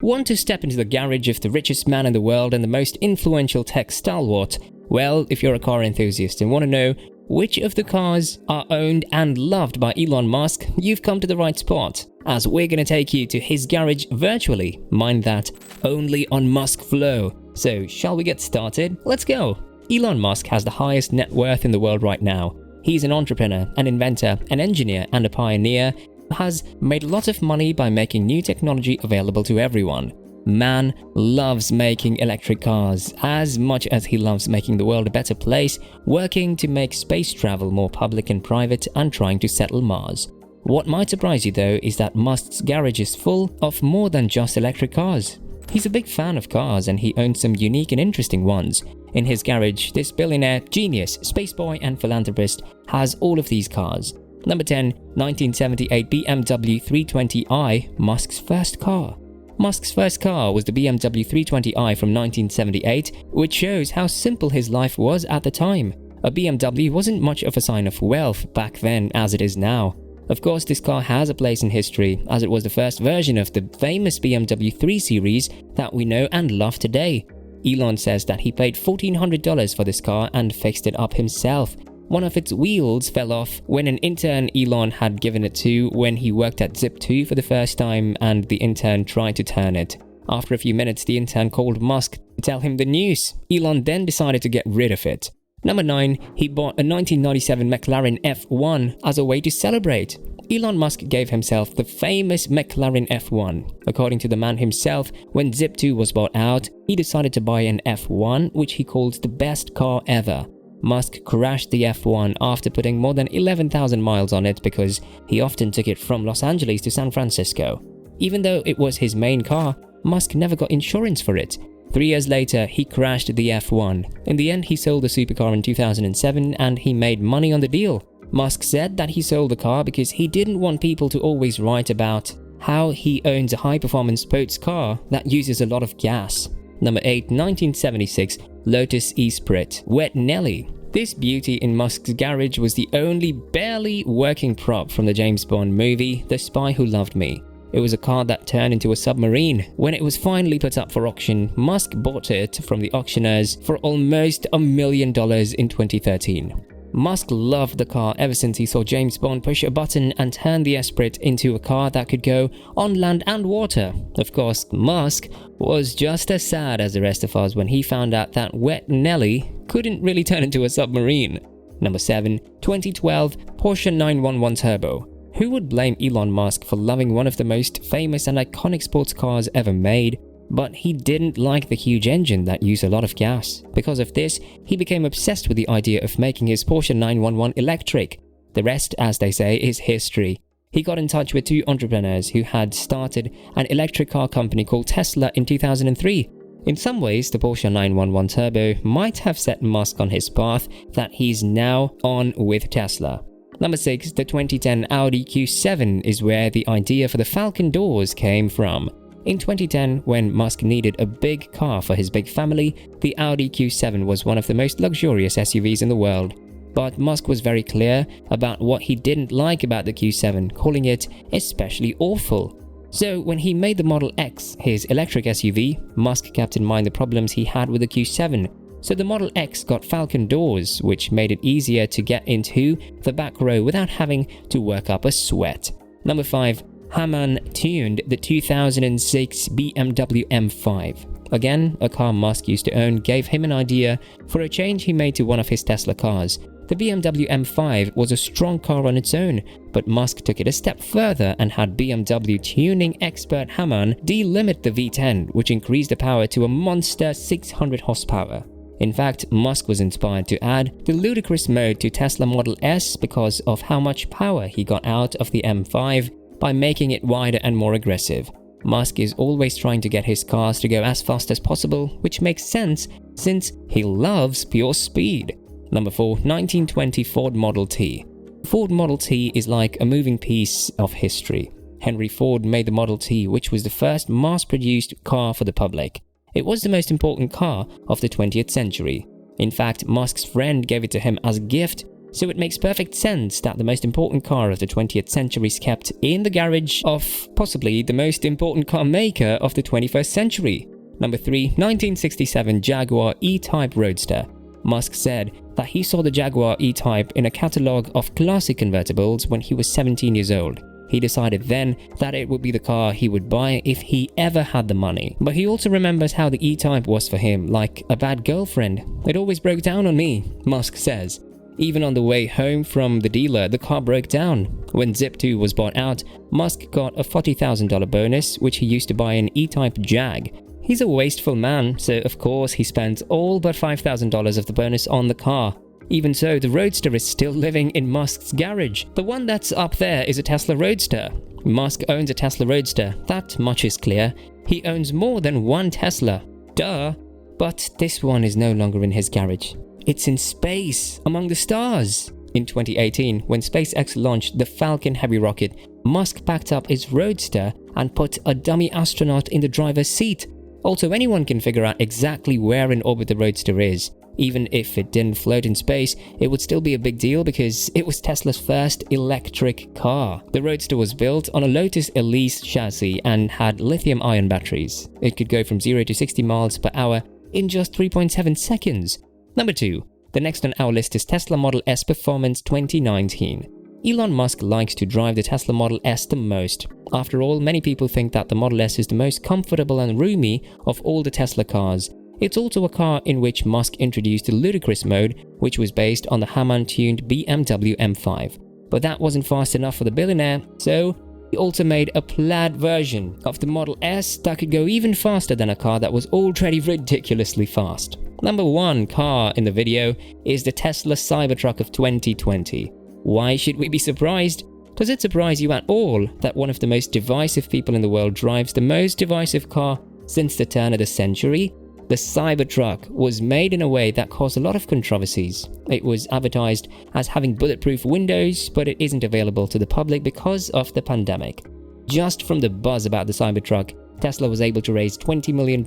Want to step into the garage of the richest man in the world and the most influential tech stalwart? Well, if you're a car enthusiast and want to know which of the cars are owned and loved by Elon Musk, you've come to the right spot, as we're going to take you to his garage virtually. Mind that, only on Musk Flow. So, shall we get started? Let's go! Elon Musk has the highest net worth in the world right now. He's an entrepreneur, an inventor, an engineer, and a pioneer who has made a lot of money by making new technology available to everyone. Man loves making electric cars as much as he loves making the world a better place, working to make space travel more public and private, and trying to settle Mars. What might surprise you though is that Musk's garage is full of more than just electric cars. He's a big fan of cars and he owns some unique and interesting ones. In his garage, this billionaire, genius, spaceboy and philanthropist has all of these cars. Number 10, 1978 BMW 320i, Musk's first car. Musk's first car was the BMW 320i from 1978, which shows how simple his life was at the time. A BMW wasn't much of a sign of wealth back then as it is now. Of course, this car has a place in history, as it was the first version of the famous BMW 3 Series that we know and love today. Elon says that he paid $1,400 for this car and fixed it up himself. One of its wheels fell off when an intern Elon had given it to when he worked at Zip2 for the first time, and the intern tried to turn it. After a few minutes, the intern called Musk to tell him the news. Elon then decided to get rid of it. Number 9, he bought a 1997 McLaren F1 as a way to celebrate. Elon Musk gave himself the famous McLaren F1. According to the man himself, when Zip2 was bought out, he decided to buy an F1, which he calls the best car ever. Musk crashed the F1 after putting more than 11,000 miles on it because he often took it from Los Angeles to San Francisco. Even though it was his main car, Musk never got insurance for it. 3 years later, he crashed the F1. In the end, he sold the supercar in 2007 and he made money on the deal. Musk said that he sold the car because he didn't want people to always write about how he owns a high-performance sports car that uses a lot of gas. Number 8, 1976 Lotus Esprit Wet Nelly. This beauty in Musk's garage was the only barely working prop from the James Bond movie The Spy Who Loved Me. It was a car that turned into a submarine. When it was finally put up for auction, Musk bought it from the auctioneers for almost $1 million in 2013. Musk loved the car ever since he saw James Bond push a button and turn the Esprit into a car that could go on land and water. Of course, Musk was just as sad as the rest of us when he found out that Wet Nelly couldn't really turn into a submarine. Number 7, 2012 Porsche 911 Turbo. Who would blame Elon Musk for loving one of the most famous and iconic sports cars ever made? But he didn't like the huge engine that used a lot of gas. Because of this, he became obsessed with the idea of making his Porsche 911 electric. The rest, as they say, is history. He got in touch with 2 entrepreneurs who had started an electric car company called Tesla in 2003. In some ways, the Porsche 911 Turbo might have set Musk on his path that he's now on with Tesla. Number 6, the 2010 Audi Q7 is where the idea for the Falcon doors came from. In 2010, when Musk needed a big car for his big family, the Audi Q7 was one of the most luxurious SUVs in the world. But Musk was very clear about what he didn't like about the Q7, calling it especially awful. So when he made the Model X his electric SUV, Musk kept in mind the problems he had with the Q7. So the Model X got Falcon doors, which made it easier to get into the back row without having to work up a sweat. Number 5. Hamann tuned the 2006 BMW M5. Again, a car Musk used to own gave him an idea for a change he made to one of his Tesla cars. The BMW M5 was a strong car on its own, but Musk took it a step further and had BMW tuning expert Hamann delimit the V10, which increased the power to a monster 600 horsepower. In fact, Musk was inspired to add the ludicrous mode to Tesla Model S because of how much power he got out of the M5 by making it wider and more aggressive. Musk is always trying to get his cars to go as fast as possible, which makes sense since he loves pure speed. Number 4, 1920 Ford Model T. Ford Model T is like a moving piece of history. Henry Ford made the Model T, which was the first mass-produced car for the public. It was the most important car of the 20th century. In fact, Musk's friend gave it to him as a gift So it makes perfect sense that the most important car of the 20th century is kept in the garage of possibly the most important car maker of the 21st century. Number 3, 1967 Jaguar E-Type Roadster. Musk said that he saw the Jaguar E-Type in a catalogue of classic convertibles when he was 17 years old. He decided then that it would be the car he would buy if he ever had the money. But he also remembers how the E-Type was for him, like a bad girlfriend. It always broke down on me, Musk says. Even on the way home from the dealer, the car broke down. When Zip2 was bought out, Musk got a $40,000 bonus, which he used to buy an E-Type Jag. He's a wasteful man, so of course he spent all but $5,000 of the bonus on the car. Even so, the Roadster is still living in Musk's garage. The one that's up there is a Tesla Roadster. Musk owns a Tesla Roadster, that much is clear. He owns more than one Tesla. Duh! But this one is no longer in his garage. It's in space, among the stars. In 2018, when SpaceX launched the Falcon Heavy rocket, Musk packed up his Roadster and put a dummy astronaut in the driver's seat. Also, anyone can figure out exactly where in orbit the Roadster is. Even if it didn't float in space, it would still be a big deal because it was Tesla's first electric car. The Roadster was built on a Lotus Elise chassis and had lithium-ion batteries. It could go from 0 to 60 miles per hour in just 3.7 seconds. Number 2. The next on our list is Tesla Model S Performance 2019. Elon Musk likes to drive the Tesla Model S the most. After all, many people think that the Model S is the most comfortable and roomy of all the Tesla cars. It's also a car in which Musk introduced the ludicrous mode, which was based on the Hammond-tuned BMW M5. But that wasn't fast enough for the billionaire, so he also made a plaid version of the Model S that could go even faster than a car that was already ridiculously fast. Number 1 car in the video is the Tesla Cybertruck of 2020. Why should we be surprised? Does it surprise you at all that one of the most divisive people in the world drives the most divisive car since the turn of the century? The Cybertruck was made in a way that caused a lot of controversies. It was advertised as having bulletproof windows, but it isn't available to the public because of the pandemic. Just from the buzz about the Cybertruck, Tesla was able to raise $20 million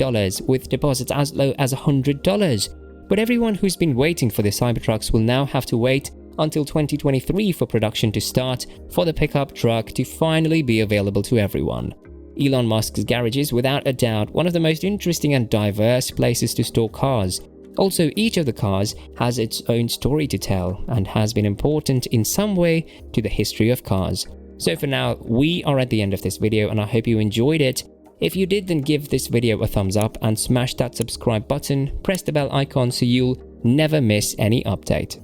with deposits as low as $100. But everyone who's been waiting for the Cybertrucks will now have to wait until 2023 for production to start for the pickup truck to finally be available to everyone. Elon Musk's garage is without a doubt one of the most interesting and diverse places to store cars. Also, each of the cars has its own story to tell and has been important in some way to the history of cars. So for now, we are at the end of this video and I hope you enjoyed it. If you did, then give this video a thumbs up and smash that subscribe button, press the bell icon so you'll never miss any update.